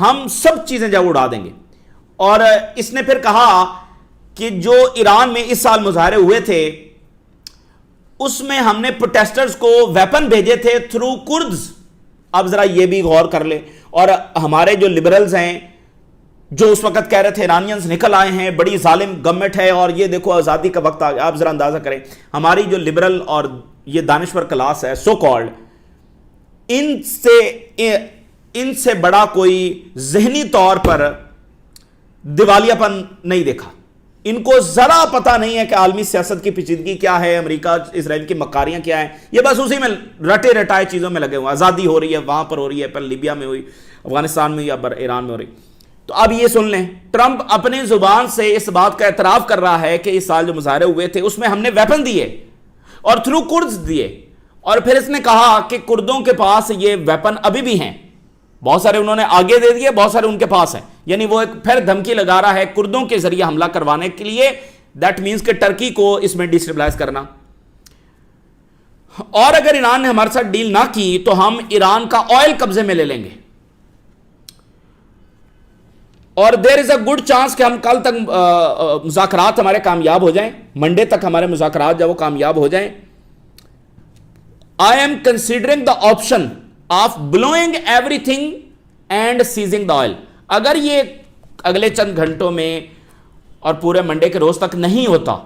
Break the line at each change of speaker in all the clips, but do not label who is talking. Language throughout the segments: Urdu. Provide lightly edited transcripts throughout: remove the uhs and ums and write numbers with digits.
ہم سب چیزیں جب اڑا دیں گے. اور اس نے پھر کہا کہ جو ایران میں اس سال مظاہرے ہوئے تھے اس میں ہم نے پروٹیسٹرز کو ویپن بھیجے تھے تھرو کردز. اب ذرا یہ بھی غور کر لیں. اور ہمارے جو لبرلز ہیں جو اس وقت کہہ رہے تھے ایرانینز نکل آئے ہیں, بڑی ظالم گورنمنٹ ہے اور یہ دیکھو آزادی کا وقت آ گیا. آپ ذرا اندازہ کریں ہماری جو لبرل اور یہ دانشور کلاس ہے سو کالڈ, ان سے بڑا کوئی ذہنی طور پر دیوالیہ پن نہیں دیکھا. ان کو ذرا پتہ نہیں ہے کہ عالمی سیاست کی پیچیدگی کیا ہے, امریکہ اسرائیل کی مکاریاں کیا ہیں. یہ بس اسی میں رٹے رٹائے چیزوں میں لگے ہوئے. آزادی ہو رہی ہے, وہاں پر ہو رہی ہے, پہلے لیبیا میں ہوئی, افغانستان میں ہوئی, اب ایران میں ہو رہی. تو اب یہ سن لیں, ٹرمپ اپنے زبان سے اس بات کا اعتراف کر رہا ہے کہ اس سال جو مظاہرے ہوئے تھے اس میں ہم نے ویپن دیے اور تھرو کردز دیے. اور پھر اس نے کہا کہ کردوں کے پاس یہ ویپن ابھی بھی ہیں, بہت سارے انہوں نے آگے دے دیے, بہت سارے ان کے پاس ہیں. یعنی وہ ایک پھر دھمکی لگا رہا ہے کردوں کے ذریعے حملہ کروانے کے لیے. دیٹ مینس کہ ٹرکی کو اس میں ڈیسٹیبلائز کرنا. اور اگر ایران نے ہمارے ساتھ ڈیل نہ کی تو ہم ایران کا آئل قبضے میں لے لیں گے. اور دیر از اے گڈ چانس کہ ہم کل تک مذاکرات ہمارے کامیاب ہو جائیں, منڈے تک ہمارے مذاکرات جب وہ کامیاب ہو جائیں. I am considering the option of blowing every thing and seizing the oil. اگر یہ اگلے چند گھنٹوں میں اور پورے منڈے کے روز تک نہیں ہوتا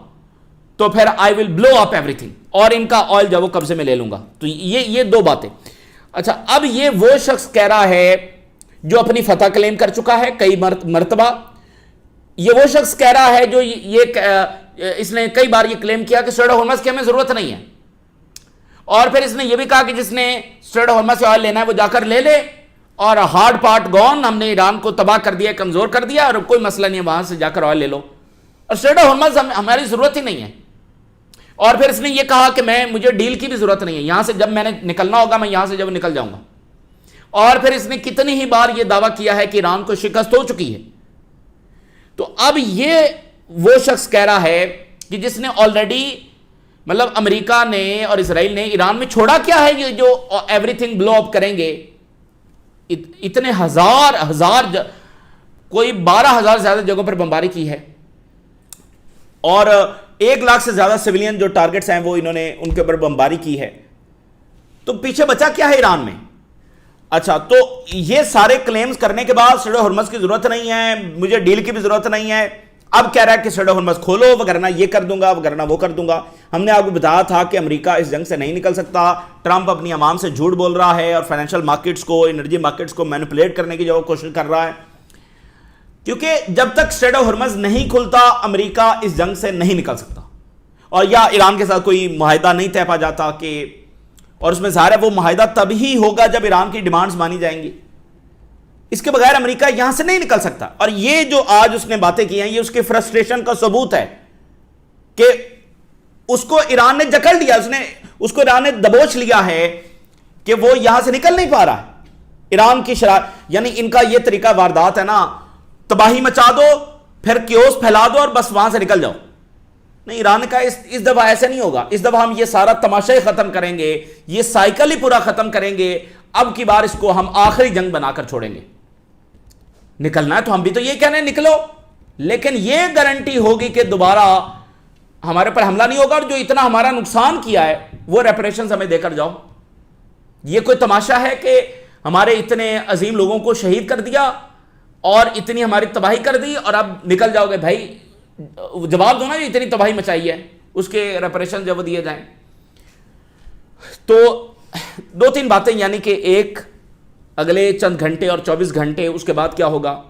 تو پھر آئی ول بلو اپ ایوری تھنگ اور ان کا آئل جب وہ قبضے میں لے لوں گا. تو یہ دو باتیں. اچھا, اب یہ وہ شخص کہہ رہا ہے جو اپنی فتح کلیم کر چکا ہے کئی مرتبہ. یہ وہ شخص کہہ رہا ہے جو اس نے کئی بار یہ کلیم کیا کہ اسٹریٹ آف ہارمز کی ہمیں ضرورت نہیں ہے. اور پھر اس نے یہ بھی کہا کہ جس نے اسٹریٹ آف ہارمز سے آئل لینا ہے وہ جا کر لے لے, اور ہارڈ پارٹ گون, ہم نے ایران کو تباہ کر دیا, کمزور کر دیا, اور کوئی مسئلہ نہیں ہے, وہاں سے جا کر آئل لے لو, اور اسٹریٹ آف ہارمز ہماری ضرورت ہی نہیں ہے. اور پھر اس نے یہ کہا کہ مجھے ڈیل کی بھی ضرورت نہیں ہے, یہاں سے جب میں نے نکلنا ہوگا میں یہاں سے جب نکل جاؤں گا. اور پھر اس نے کتنی ہی بار یہ دعویٰ کیا ہے کہ ایران کو شکست ہو چکی ہے. تو اب یہ وہ شخص کہہ رہا ہے کہ جس نے آلریڈی مطلب امریکہ نے اور اسرائیل نے ایران میں چھوڑا کیا ہے, یہ جو ایوری تھنگ بلو اپ کریں گے. اتنے ہزار کوئی 12,000 زیادہ جگہوں پر بمباری کی ہے, اور 1 لاکھ سے زیادہ سویلین جو ٹارگٹس ہیں وہ انہوں نے ان کے اوپر بمباری کی ہے. تو پیچھے بچا کیا ہے ایران میں؟ اچھا, تو یہ سارے کلیمز کرنے کے بعد اسٹریٹ آف ہارمز کی ضرورت نہیں ہے, مجھے ڈیل کی بھی ضرورت نہیں ہے, اب کہہ رہا ہے کہ اسٹریٹ آف ہارمز کھولو, وغیرہ یہ کر دوں گا, وغیرہ وہ کر دوں گا. ہم نے آپ کو بتایا تھا کہ امریکہ اس جنگ سے نہیں نکل سکتا. ٹرمپ اپنی عوام سے جھوٹ بول رہا ہے اور فائنینشیل مارکیٹس کو, انرجی مارکیٹس کو مینپولیٹ کرنے کی جو کوشش کر رہا ہے, کیونکہ جب تک اسٹریٹ آف ہارمز نہیں کھلتا امریکہ اس جنگ سے نہیں نکل سکتا. اور یا ایران کے ساتھ کوئی معاہدہ نہیں طے پا جاتا کہ, اور اس میں ظاہر ہے وہ معاہدہ تب ہی ہوگا جب ایران کی ڈیمانڈز مانی جائیں گی. اس کے بغیر امریکہ یہاں سے نہیں نکل سکتا. اور یہ جو آج اس نے باتیں کی ہیں یہ اس کی فرسٹریشن کا ثبوت ہے کہ اس کو ایران نے جکڑ لیا, اس کو ایران نے دبوچ لیا ہے کہ وہ یہاں سے نکل نہیں پا رہا ہے. ایران کی یعنی ان کا یہ طریقہ واردات ہے نا, تباہی مچا دو پھر کیوس پھیلا دو اور بس وہاں سے نکل جاؤ. نہیں, ایران کا اس دفعہ ایسے نہیں ہوگا. اس دفعہ ہم یہ سارا تماشا ہی ختم کریں گے, یہ سائیکل ہی پورا ختم کریں گے. اب کی بار اس کو ہم آخری جنگ بنا کر چھوڑیں گے. نکلنا ہے تو ہم بھی تو یہ کہنے نکلو, لیکن یہ گارنٹی ہوگی کہ دوبارہ ہمارے پر حملہ نہیں ہوگا, اور جو اتنا ہمارا نقصان کیا ہے وہ ریپریشنز ہمیں دے کر جاؤ. یہ کوئی تماشا ہے کہ ہمارے اتنے عظیم لوگوں کو شہید کر دیا اور اتنی ہماری تباہی کر دی, اور اب نکل جاؤ گے. بھائی جواب دو نا, جو اتنی تباہی مچائی ہے اس کے ریپریشن جب دیے جائیں. تو 2-3 باتیں, یعنی کہ ایک اگلے چند گھنٹے اور 24 گھنٹے اس کے بعد کیا ہوگا,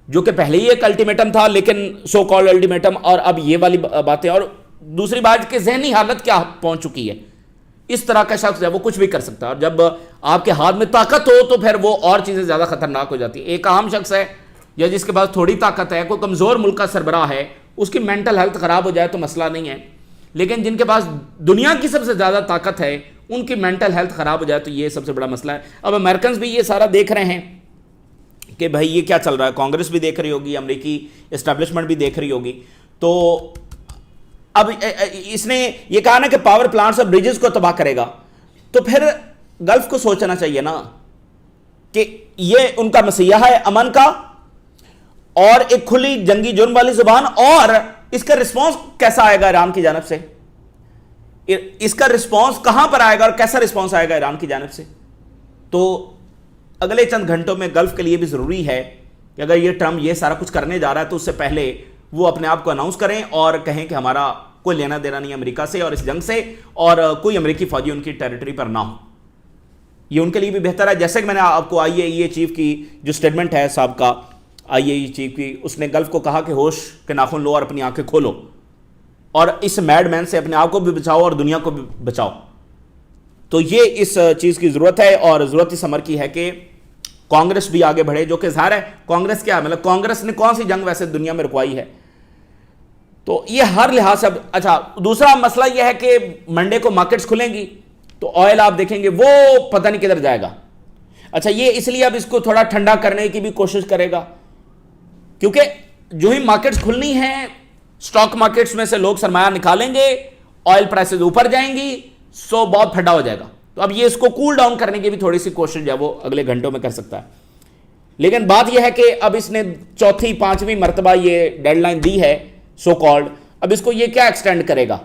جو کہ پہلے ہی ایک الٹیمیٹم تھا لیکن سو کالڈ الٹیمیٹم, اور اب یہ والی باتیں. اور دوسری بات کہ ذہنی حالت کیا پہنچ چکی ہے. اس طرح کا شخص ہے وہ کچھ بھی کر سکتا ہے, اور جب آپ کے ہاتھ میں طاقت ہو تو پھر وہ اور چیزیں زیادہ خطرناک ہو جاتی ہیں. ایک عام شخص ہے یا جس کے پاس تھوڑی طاقت ہے, کوئی کمزور ملک کا سربراہ ہے, اس کی مینٹل ہیلتھ خراب ہو جائے تو مسئلہ نہیں ہے, لیکن جن کے پاس دنیا کی سب سے زیادہ طاقت ہے ان کی مینٹل ہیلتھ خراب ہو جائے تو یہ سب سے بڑا مسئلہ ہے. اب امریکنز بھی یہ سارا دیکھ رہے ہیں کہ بھائی یہ کیا چل رہا ہے, کانگریس بھی دیکھ رہی ہوگی, امریکی اسٹیبلشمنٹ بھی دیکھ رہی ہوگی. تو اب اس نے یہ کہا نا کہ پاور پلانٹس اور بریجز کو تباہ کرے گا, تو پھر گلف کو سوچنا چاہیے نا کہ یہ ان کا مسیحا ہے امن کا اور ایک کھلی جنگی جرم والی زبان. اور اس کا رسپانس کیسا آئے گا ایران کی جانب سے؟ اس کا رسپانس کہاں پر آئے گا اور کیسا رسپانس آئے گا ایران کی جانب سے؟ تو اگلے چند گھنٹوں میں گلف کے لیے بھی ضروری ہے کہ اگر یہ ٹرمپ یہ سارا کچھ کرنے جا رہا ہے تو اس سے پہلے وہ اپنے آپ کو اناؤنس کریں اور کہیں کہ ہمارا کوئی لینا دینا نہیں امریکہ سے اور اس جنگ سے، اور کوئی امریکی فوجی ان کی ٹیریٹری پر نہ ہو. یہ ان کے لیے بھی بہتر ہے. جیسے کہ میں نے آپ کو آئی اے ای چیف کی جو سٹیٹمنٹ ہے صاحب کا آئی اے ای چیف کی، اس نے گلف کو کہا کہ ہوش کے ناخن لو اور اپنی آنکھیں کھولو اور اس میڈ مین سے اپنے آپ کو بھی بچاؤ اور دنیا کو بھی بچاؤ. تو یہ اس چیز کی ضرورت ہے، اور ضرورت اس امر کی ہے کہ کانگریس بھی آگے بڑھے، جو کہ ظاہر ہے کانگریس کیا ہے، مطلب کانگریس نے کون سی جنگ ویسے دنیا میں رکوائی ہے. تو یہ ہر لحاظ سے اچھا. دوسرا مسئلہ یہ ہے کہ منڈے کو مارکیٹس کھلیں گی تو آئل آپ دیکھیں گے وہ پتہ نہیں کدھر جائے گا. اچھا یہ اس لیے اب اس کو تھوڑا ٹھنڈا کرنے کی بھی کوشش کرے گا، کیونکہ جو ہی مارکیٹس کھلنی ہیں سٹاک مارکیٹس میں سے لوگ سرمایہ نکالیں گے، آئل پرائسز اوپر جائیں گی، سو بہت پھڈا ہو جائے گا. تو اب یہ اس کو کول ڈاؤن کرنے کی بھی تھوڑی سی کوشش جو ہے وہ اگلے گھنٹوں میں کر سکتا ہے. لیکن بات یہ ہے کہ اب اس نے چوتھی پانچویں مرتبہ یہ ڈیڈ لائن دی ہے سو کالڈ، اب اس کو یہ کیا ایکسٹینڈ کرے گا؟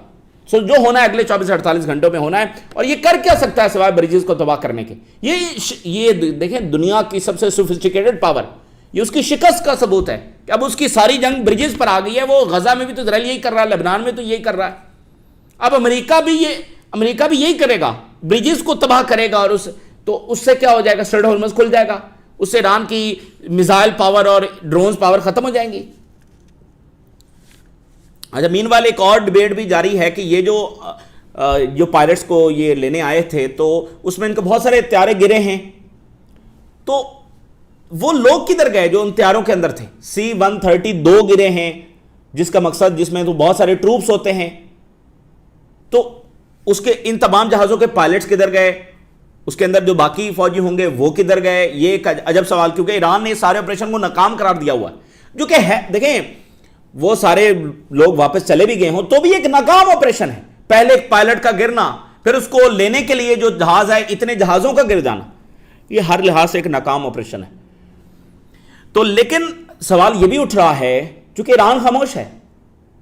سو جو ہونا ہے اگلے 24 سے 48 گھنٹوں میں ہونا ہے. اور یہ کر کیا سکتا ہے سوائے بریجز کو تباہ کرنے کے؟ یہ دیکھیں دنیا کی سب سے سوفسٹیکیٹڈ پاور، یہ اس کی شکست کا ثبوت ہے کہ اب اس کی ساری جنگ بریجز پر آ گئی ہے. وہ غزہ میں بھی تو اسرائیل یہی کر رہا ہے، لبنان میں تو یہی کر رہا ہے. اب امریکہ بھی یہی کرے گا، بریجز کو تباہ کرے گا. اور اس سے کیا ہو جائے گا؟ اسٹریٹ آف ہارمز کھل جائے گا، اس سے ایران کی میزائل پاور اور ڈرونز پاور ختم ہو جائیں گی. اچھا مین وال ایک اور ڈیبیٹ بھی جاری ہے کہ یہ جو پائلٹس کو یہ لینے آئے تھے تو اس میں ان کے بہت سارے طیارے گرے ہیں، تو وہ لوگ کدھر گئے جو ان طیاروں کے اندر تھے؟ C-130 گرے ہیں، جس کا مقصد جس میں تو بہت سارے ٹروپس ہوتے ہیں. تو اس کے ان تمام جہازوں کے پائلٹس کدھر گئے؟ اس کے اندر جو باقی فوجی ہوں گے وہ کدھر گئے؟ یہ ایک عجب سوال، کیونکہ ایران نے سارے آپریشن کو ناکام قرار دیا ہوا ہے. جو کہ ہے دیکھیں وہ سارے لوگ واپس چلے بھی گئے ہوں تو بھی ایک ناکام آپریشن ہے. پہلے ایک پائلٹ کا گرنا، پھر اس کو لینے کے لیے جو جہاز ہے اتنے جہازوں کا گر جانا، یہ ہر لحاظ سے ایک ناکام آپریشن ہے. تو لیکن سوال یہ بھی اٹھ رہا ہے چونکہ ایران خاموش ہے،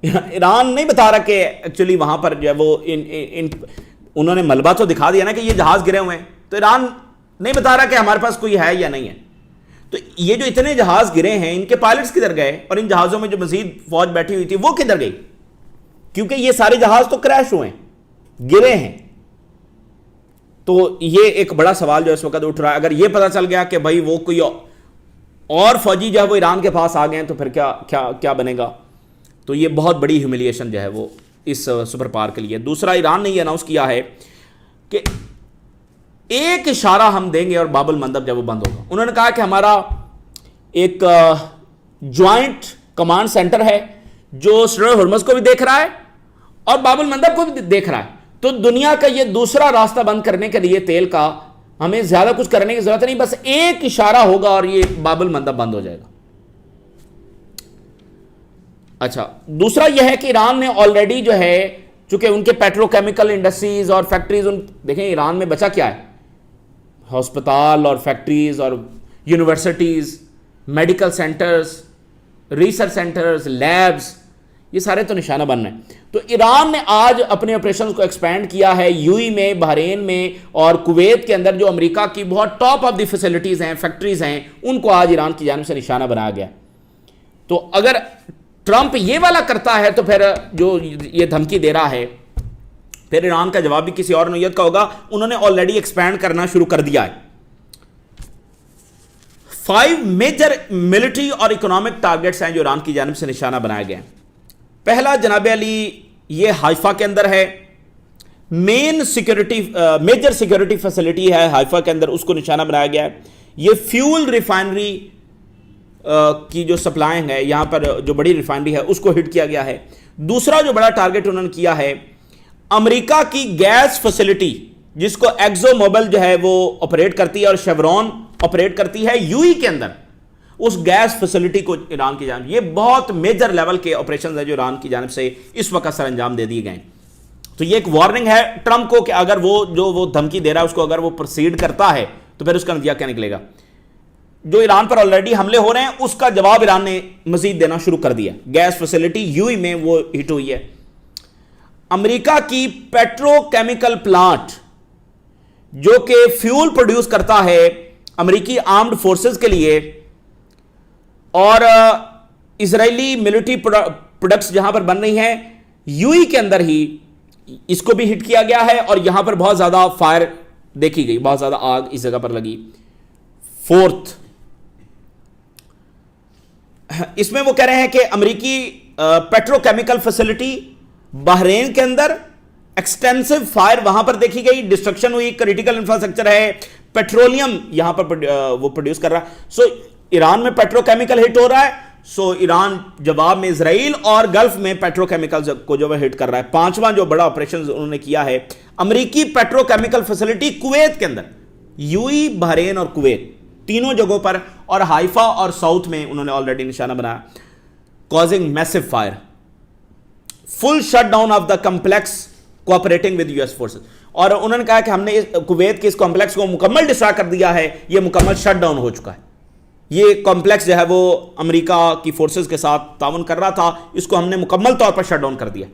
ایران نہیں بتا رہا کہ ایکچولی وہاں پر جو ہے وہ انہوں نے ملبہ تو دکھا دیا نا کہ یہ جہاز گرے ہوئے ہیں، تو ایران نہیں بتا رہا کہ ہمارے پاس کوئی ہے یا نہیں ہے. تو یہ جو اتنے جہاز گرے ہیں ان کے پائلٹس کدھر گئے؟ اور ان جہازوں میں جو مزید فوج بیٹھی ہوئی تھی وہ کدھر گئی؟ کیونکہ یہ سارے جہاز تو کریش ہوئے ہیں، گرے ہیں. تو یہ ایک بڑا سوال جو اس وقت اٹھ رہا ہے. اگر یہ پتہ چل گیا کہ بھائی وہ کوئی اور فوجی جو ہے وہ ایران کے پاس آ گئے ہیں تو پھر کیا بنے گا؟ تو یہ بہت بڑی ہیوملیشن جو ہے وہ اس سپر پاور کے لیے. دوسرا ایران نے یہ اناؤنس کیا ہے کہ ایک اشارہ ہم دیں گے اور باب المندب جب وہ بند ہوگا. انہوں نے کہا کہ ہمارا ایک جوائنٹ کمانڈ سینٹر ہے جو اسٹریٹ آف ہارمز کو بھی دیکھ رہا ہے اور باب المندب کو بھی دیکھ رہا ہے. تو دنیا کا یہ دوسرا راستہ بند کرنے کے لیے تیل کا ہمیں زیادہ کچھ کرنے کی ضرورت نہیں، بس ایک اشارہ ہوگا اور یہ باب المندب بند ہو جائے گا. اچھا دوسرا یہ ہے کہ ایران نے آلریڈی جو ہے چونکہ ان کے پیٹرو کیمیکل انڈسٹریز اور فیکٹریز دیکھیں ایران میں بچا کیا ہے؟ ہسپتال اور فیکٹریز اور universities, medical centres, research centres, labs, یہ سارے تو نشانہ بن رہے ہیں. تو ایران نے آج اپنے آپریشنز کو ایکسپینڈ کیا ہے یو ای میں، بحرین میں اور کویت کے اندر جو امریکہ کی بہت ٹاپ آف دی فیسلٹیز ہیں، فیکٹریز ہیں، ان کو آج ایران کی جانب سے نشانہ بنایا گیا. تو اگر ٹرمپ یہ والا کرتا ہے تو پھر جو یہ دھمکی دے رہا ہے پھر ایران کا جواب بھی کسی اور نوعیت کا ہوگا. انہوں نے آلریڈی ایکسپینڈ کرنا شروع کر دیا ہے. 5 میجر ملٹری اور اکنامک ٹارگٹس ہیں جو ایران کی جانب سے نشانہ بنائے گئے ہیں. پہلا جناب علی یہ حائفہ کے اندر ہے، میجر سیکیورٹی فیسلٹی ہے حائفہ کے اندر، اس کو نشانہ بنایا گیا ہے. یہ فیول ریفائنری کی جو سپلائنگ ہے یہاں پر جو بڑی ریفائنری ہے اس کو ہٹ کیا گیا ہے. دوسرا جو بڑا ٹارگٹ انہوں نے کیا ہے امریکہ کی گیس فیسلٹی جس کو ایکزو موبل جو ہے وہ آپریٹ کرتی ہے اور شیورون آپریٹ کرتی ہے یو ای کے اندر، اس گیس فیسلٹی کو ایران کی جانب، یہ بہت میجر لیول کے آپریشنز ہیں جو ایران کی جانب سے اس وقت سر انجام دے دیے گئے ہیں. تو یہ ایک وارننگ ہے ٹرمپ کو کہ اگر وہ دھمکی دے رہا ہے اس کو اگر وہ پروسیڈ کرتا ہے تو پھر اس کا نتیجہ کیا نکلے گا. جو ایران پر آلریڈی حملے ہو رہے ہیں اس کا جواب ایران نے مزید دینا شروع کر دیا. گیس فیسلٹی یوئی میں وہ ہٹ ہوئی ہے. امریکہ کی پیٹرو کیمیکل پلانٹ جو کہ فیول پروڈیوس کرتا ہے امریکی آرمڈ فورسز کے لیے, اور اسرائیلی ملٹری پروڈکٹس جہاں پر بن رہی ہیں, یوئی کے اندر ہی اس کو بھی ہٹ کیا گیا ہے, اور یہاں پر بہت زیادہ فائر دیکھی گئی, بہت زیادہ آگ اس جگہ پر لگی. فورتھ, اس میں وہ کہہ رہے ہیں کہ امریکی پیٹرو کیمیکل فیسلٹی بحرین کے اندر ایکسٹینسو فائر وہاں پر دیکھی گئی, ڈسٹرکشن ہوئی, کریٹیکل انفراسٹرکچر ہے, پیٹرولیم یہاں پر وہ پروڈیوس کر رہا ہے. سو ایران میں پیٹرو کیمیکل ہٹ ہو رہا ہے, سو ایران جواب میں اسرائیل اور گلف میں پیٹرو کیمیکل کو جو ہے ہٹ کر رہا ہے. پانچواں جو بڑا آپریشن انہوں نے کیا ہے, امریکی پیٹرو کیمیکل فیسلٹی کویت کے اندر, یوئی, بحرین اور کویت تینوں جگہوں پر, اور ہائفا اور ساؤتھ میں انہوں نے آلریڈی نشانہ بنایا. Causing massive fire, full shut down of the complex cooperating with US forces, اور انہوں نے کہا کہ ہم نے کویت کے اس کمپلیکس کو مکمل ڈسٹرائے کر دیا ہے, یہ مکمل شٹ ڈاؤن ہو چکا ہے. یہ کمپلیکس جو ہے وہ امریکہ کی فورسز کے ساتھ تعاون کر رہا تھا, اس کو ہم نے مکمل طور پر شٹ ڈاؤن کر دیا.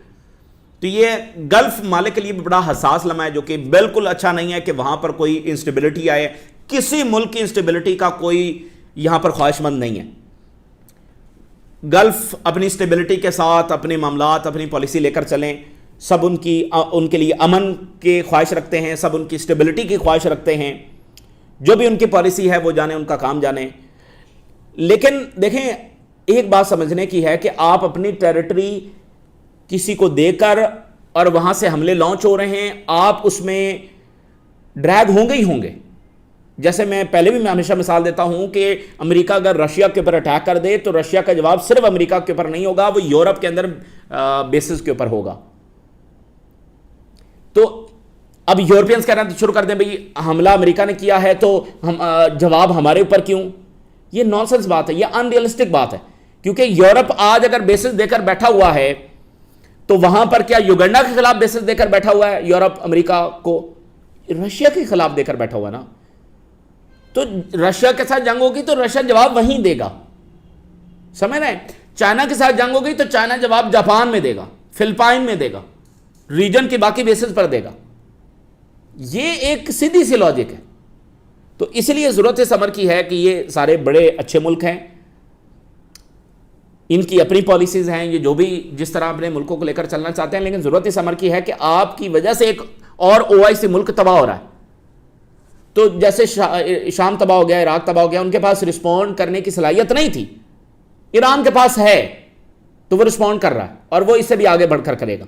تو یہ گلف ممالک کے لیے بھی بڑا حساس لمحہ ہے, جو کہ بالکل اچھا نہیں ہے کہ وہاں پر کوئی انسٹیبلٹی آئے. کسی ملک کی انسٹیبلٹی کا کوئی یہاں پر خواہش مند نہیں ہے. گلف اپنی اسٹیبلٹی کے ساتھ اپنے معاملات, اپنی پالیسی لے کر چلیں. سب ان کے لیے امن کی خواہش رکھتے ہیں, سب ان کی اسٹیبلٹی کی خواہش رکھتے ہیں. جو بھی ان کی پالیسی ہے وہ جانے, ان کا کام جانے. لیکن دیکھیں, ایک بات سمجھنے کی ہے کہ آپ اپنی ٹیریٹری کسی کو دے کر اور وہاں سے حملے لانچ ہو رہے ہیں, آپ اس میں ڈریگ ہوں گے ہی ہوں گے. جیسے میں پہلے بھی میں ہمیشہ مثال دیتا ہوں کہ امریکہ اگر رشیا کے اوپر اٹیک کر دے تو رشیا کا جواب صرف امریکہ کے اوپر نہیں ہوگا, وہ یورپ کے اندر بیسز کے اوپر ہوگا. تو اب یورپینز کہہ رہے ہیں شروع کر دیں بھئی حملہ امریکہ نے کیا ہے تو جواب ہمارے اوپر کیوں. یہ نان سینس بات ہے, یہ ان ریئلسٹک بات ہے, کیونکہ یورپ آج اگر بیسز دے کر بیٹھا ہوا ہے تو وہاں پر کیا یوگنڈا کے خلاف بیسز دے کر بیٹھا ہوا ہے یورپ امریکہ کو؟ رشیا کے خلاف دے کر بیٹھا ہوا نا. تو رشیا کے ساتھ جنگ ہوگی تو رشیا جواب وہیں دے گا, سمجھ رہے ہیں. چائنا کے ساتھ جنگ ہوگی تو چائنا جواب جاپان میں دے گا, فلپائن میں دے گا, ریجن کی باقی بیسز پر دے گا. یہ ایک سیدھی سی لاجک ہے. تو اس لیے ضرورت اس امر کی ہے کہ یہ سارے بڑے اچھے ملک ہیں, ان کی اپنی پالیسیز ہیں, یہ جو بھی جس طرح اپنے ملکوں کو لے کر چلنا چاہتے ہیں, لیکن ضرورت اس امر کی ہے کہ آپ کی وجہ سے ایک اور OIC ملک تباہ ہو رہا ہے. تو جیسے شام تباہ ہو گیا, عراق تباہ ہو گیا, ان کے پاس رسپونڈ کرنے کی صلاحیت نہیں تھی, ایران کے پاس ہے تو وہ رسپونڈ کر رہا ہے, اور وہ اس سے بھی آگے بڑھ کر کرے گا.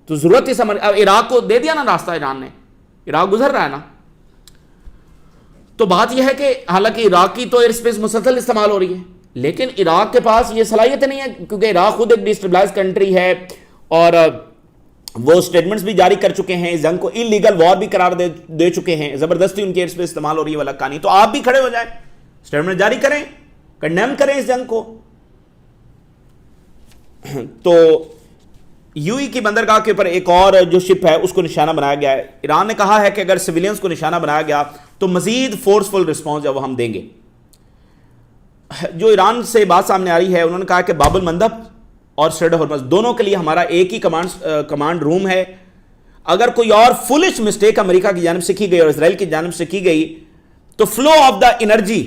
تو ضرورت اس امر, عراق کو دے دیا نا راستہ ایران نے, عراق گزر رہا ہے نا. تو بات یہ ہے کہ حالانکہ عراق کی تو ایئر اسپیس مسلسل استعمال ہو رہی ہے, لیکن عراق کے پاس یہ صلاحیت نہیں ہے, کیونکہ عراق خود ایک ڈیسٹیبلائز کنٹری ہے, اور وہ سٹیٹمنٹس بھی جاری کر چکے ہیں, اس جنگ کو انلیگل وار بھی قرار دے چکے ہیں, زبردستی ان کے ایئر اسپیس استعمال ہو رہی ہے والا کہانی. تو آپ بھی کھڑے ہو جائیں, سٹیٹمنٹ جاری کریں, کنڈیم کریں اس جنگ کو. تو یو ای کی بندرگاہ کے اوپر ایک اور جو شپ ہے اس کو نشانہ بنایا گیا ہے. ایران نے کہا ہے کہ اگر سویلینز کو نشانہ بنایا گیا تو مزید فورسفل رسپانس جو وہ ہم دیں گے. جو ایران سے بات سامنے آ رہی ہے, انہوں نے کہا کہ باب المندب اور اسٹریٹ آف ہرمز دونوں کے لیے ہمارا ایک ہی کمانڈ روم ہے. اگر کوئی اور فولش مسٹیک امریکہ کی جانب سے کی گئی اور اسرائیل کی جانب سے کی گئی تو flow of the energy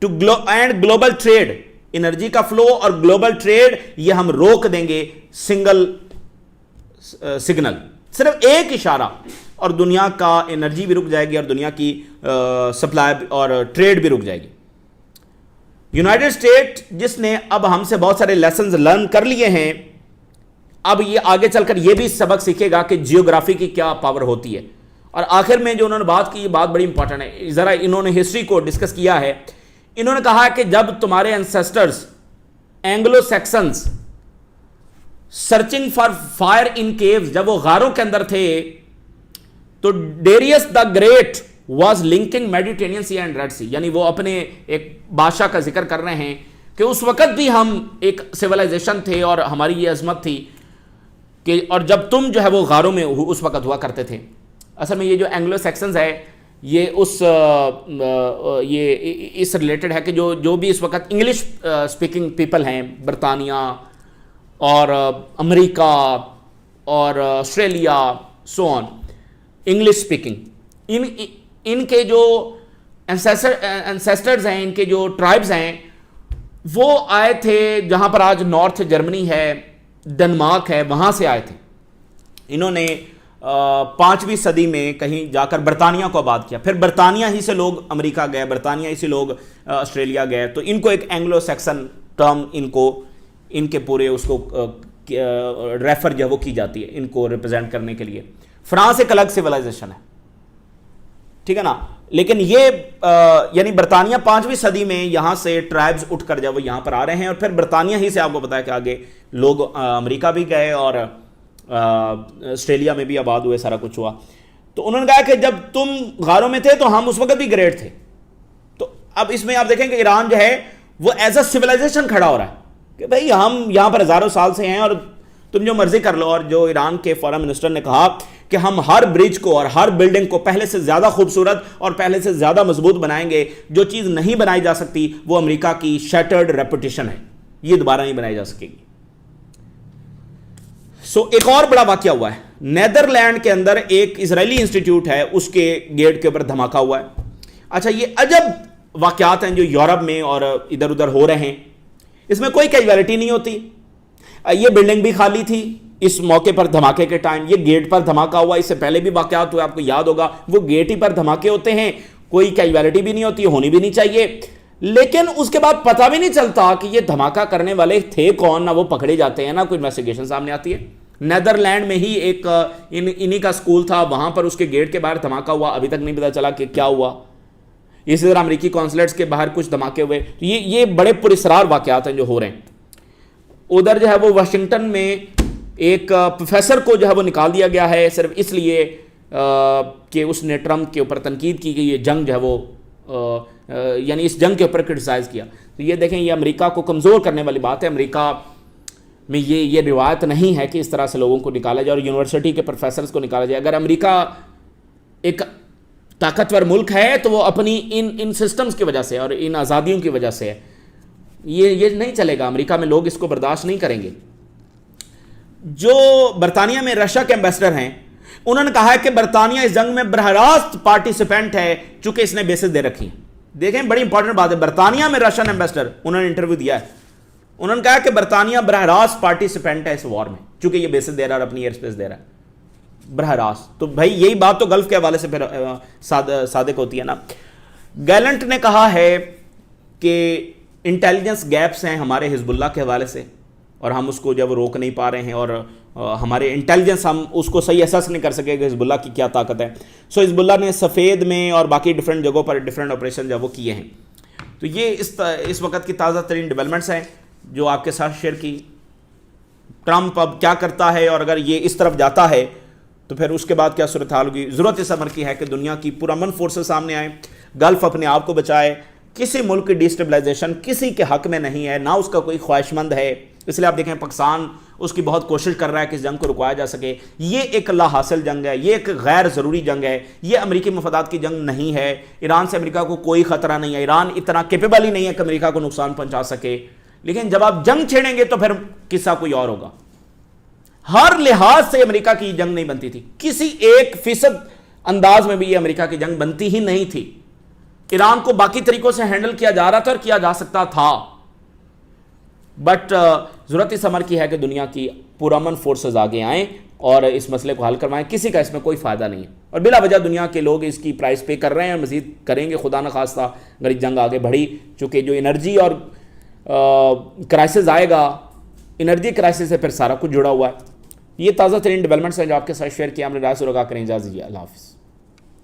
to and global trade, energy کا فلو اور گلوبل ٹریڈ یہ ہم روک دیں گے. سنگل سگنل, صرف ایک اشارہ, اور دنیا کا انرجی بھی رک جائے گی اور دنیا کی سپلائی اور ٹریڈ بھی رک جائے گی. یونائٹڈ اسٹیٹ جس نے اب ہم سے بہت سارے لیسنز لرن کر لیے ہیں, اب یہ آگے چل کر یہ بھی سبق سیکھے گا کہ جیوگرافی کی کیا پاور ہوتی ہے. اور آخر میں جو انہوں نے بات کی, یہ بات بڑی امپورٹنٹ ہے, ذرا انہوں نے ہسٹری کو ڈسکس کیا ہے. انہوں نے کہا کہ جب تمہارے ancestors Anglo Saxons searching for fire in caves, جب وہ غاروں کے اندر تھے, تو Darius the great was linking Mediterranean sea and red sea, یعنی وہ اپنے ایک بادشاہ کا ذکر کر رہے ہیں کہ اس وقت بھی ہم ایک سیولائزیشن تھے اور ہماری یہ عظمت تھی کہ, اور جب تم جو ہے وہ غاروں میں اس وقت ہوا کرتے تھے. اصل میں یہ جو اینگلو سیکسنز ہے یہ اس ریلیٹڈ ہے کہ جو بھی اس وقت انگلش اسپیکنگ پیپل ہیں، برطانیہ اور امریکہ اور آسٹریلیا سو آن، انگلش اسپیکنگ، ان کے جو انسیسٹرز ہیں، ان کے جو ٹرائبز ہیں، وہ آئے تھے جہاں پر آج نارتھ جرمنی ہے، ڈنمارک ہے، وہاں سے آئے تھے. انہوں نے 5ویں صدی میں کہیں جا کر برطانیہ کو آباد کیا، پھر برطانیہ ہی سے لوگ امریکہ گئے، برطانیہ ہی سے لوگ آسٹریلیا گئے. تو ان کو ایک اینگلو سیکسن ٹرم ان کے پورے اس کو ریفر جو وہ کی جاتی ہے ان کو ریپرزینٹ کرنے کے لیے. فرانس ایک الگ سویلائزیشن ہے، ٹھیک ہے نا، لیکن یہ یعنی برطانیہ 5ویں صدی میں یہاں سے ٹرائبز اٹھ کر جب وہ یہاں پر آ رہے ہیں، اور پھر برطانیہ ہی سے آپ کو پتا ہے کہ آگے لوگ امریکہ بھی گئے اور آسٹریلیا میں بھی آباد ہوئے، سارا کچھ ہوا. تو انہوں نے کہا کہ جب تم غاروں میں تھے تو ہم اس وقت بھی گریٹ تھے. تو اب اس میں آپ دیکھیں کہ ایران جو ہے وہ ایز اے سویلائزیشن کھڑا ہو رہا ہے کہ بھئی ہم یہاں پر ہزاروں سال سے ہیں اور تم جو مرضی کر لو. اور جو ایران کے فارن منسٹر نے کہا کہ ہم ہر برج کو اور ہر بلڈنگ کو پہلے سے زیادہ خوبصورت اور پہلے سے زیادہ مضبوط بنائیں گے، جو چیز نہیں بنائی جا سکتی وہ امریکہ کی شیٹرڈ ریپوٹیشن ہے، یہ دوبارہ نہیں بنائی جا سکے گی. ایک اور بڑا واقعہ ہوا ہے نیدرلینڈ کے اندر، ایک اسرائیلی انسٹیٹیوٹ ہے، اس کے گیٹ کے اوپر دھماکہ ہوا ہے. اچھا، یہ عجب واقعات ہیں جو یورپ میں اور ادھر ادھر ہو رہے ہیں، اس میں کوئی کیجویلٹی نہیں ہوتی. یہ بلڈنگ بھی خالی تھی اس موقع پر دھماکے کے ٹائم، یہ گیٹ پر دھماکہ ہوا، اس سے پہلے بھی واقعات ہوئے، آپ کو یاد ہوگا، وہ گیٹ ہی پر دھماکے ہوتے ہیں، کوئی کیجویلٹی بھی نہیں ہوتی، ہونی بھی نہیں چاہیے. لیکن اس کے بعد پتہ بھی نہیں چلتا کہ یہ دھماکہ کرنے والے تھے کون، نہ وہ پکڑے جاتے ہیں، نہ کوئی انویسٹیگیشن سامنے آتی ہے. نیدرلینڈ میں ہی ایک انہی کا سکول تھا، وہاں پر اس کے گیٹ کے باہر دھماکہ ہوا، ابھی تک نہیں پتا چلا کہ کیا ہوا. اسی طرح امریکی کونسلیٹس کے باہر کچھ دھماکے ہوئے. یہ بڑے پراسرار واقعات ہیں جو ہو رہے ہیں. ادھر جو ہے وہ واشنگٹن میں ایک پروفیسر کو جو ہے وہ نکال دیا گیا ہے صرف اس لیے کہ اس نے ٹرمپ کے اوپر تنقید کی کہ یہ جنگ جو ہے وہ یعنی اس جنگ کے اوپر کرٹیسائز کیا. تو یہ دیکھیں، یہ امریکہ کو کمزور کرنے والی بات ہے. امریکہ میں یہ روایت نہیں ہے کہ اس طرح سے لوگوں کو نکالا جائے اور یونیورسٹی کے پروفیسرز کو نکالا جائے. اگر امریکہ ایک طاقتور ملک ہے تو وہ اپنی ان سسٹمز کی وجہ سے اور ان آزادیوں کی وجہ سے ہے. یہ نہیں چلے گا، امریکہ میں لوگ اس کو برداشت نہیں کریں گے. جو برطانیہ میں رشیا کے ایمبیسڈر ہیں، انہوں نے کہا ہے کہ برطانیہ اس جنگ میں براہ راست پارٹیسپینٹ ہے چونکہ اس نے بیسز دے رکھی ہیں. دیکھیں، بڑی امپورٹنٹ بات ہے، برطانیہ میں رشین ایمبیسڈر انہوں نے انٹرویو دیا ہے، انہوں نے کہا کہ برطانیہ براہ راست پارٹیسپینٹ ہے اس وار میں چونکہ یہ بیسز دے رہا ہے اور اپنی ایئر اسپیس دے رہا ہے براہ راست. تو بھائی یہی بات تو گلف کے حوالے سے پھر صادق ہوتی ہے نا. گیلنٹ نے کہا ہے کہ انٹیلیجنس گیپس ہیں ہمارے حزب اللہ کے حوالے سے اور ہم اس کو جب روک نہیں پا رہے ہیں اور ہمارے انٹیلیجنس ہم اس کو صحیح اسیس نہیں کر سکے کہ حزب اللہ کی کیا طاقت ہے. حزب اللہ نے سفید میں اور باقی ڈفرینٹ جگہوں پر ڈفرینٹ آپریشن جب وہ کیے ہیں. تو یہ اس وقت کی تازہ ترین ڈیولپمنٹس ہیں جو آپ کے ساتھ شیئر کی. ٹرمپ اب کیا کرتا ہے اور اگر یہ اس طرف جاتا ہے تو پھر اس کے بعد کیا صورتحال ہوگی. ضرورت اس امر کی ہے کہ دنیا کی پرامن فورسز سامنے آئیں، گلف اپنے آپ کو بچائے. کسی ملک کی ڈیسٹیبلائزیشن کسی کے حق میں نہیں ہے، نہ اس کا کوئی خواہش مند ہے. اس لیے آپ دیکھیں پاکستان اس کی بہت کوشش کر رہا ہے کہ اس جنگ کو رکوایا جا سکے. یہ ایک لا حاصل جنگ ہے، یہ ایک غیر ضروری جنگ ہے، یہ امریکی مفادات کی جنگ نہیں ہے. ایران سے امریکہ کو کوئی خطرہ نہیں ہے، ایران اتنا کیپیبل ہی نہیں ہے کہ امریکہ کو نقصان پہنچا سکے. لیکن جب آپ جنگ چھیڑیں گے تو پھر قصہ کوئی اور ہوگا. ہر لحاظ سے امریکہ کی جنگ نہیں بنتی تھی، کسی 1% انداز میں بھی یہ امریکہ کی جنگ بنتی ہی نہیں تھی. ایران کو باقی طریقوں سے ہینڈل کیا جا رہا تھا اور کیا جا سکتا تھا. بٹ ضرورت اس امر کی ہے کہ دنیا کی پرامن فورسز آگے آئیں اور اس مسئلے کو حل کروائیں. کسی کا اس میں کوئی فائدہ نہیں ہے اور بلا وجہ دنیا کے لوگ اس کی پرائس پے کر رہے ہیں، مزید کریں گے خدا نخواستہ اگر یہ جنگ آگے بڑھی. چونکہ جو انرجی اور کرائسس آئے گا، انرجی کرائسس سے پھر سارا کچھ جڑا ہوا ہے. یہ تازہ ترین ڈیولپمنٹس ہیں جو آپ کے ساتھ شیئر کیا. ہم نے رائے سے لگا کریں، اجازت دیجیے، اللہ حافظ.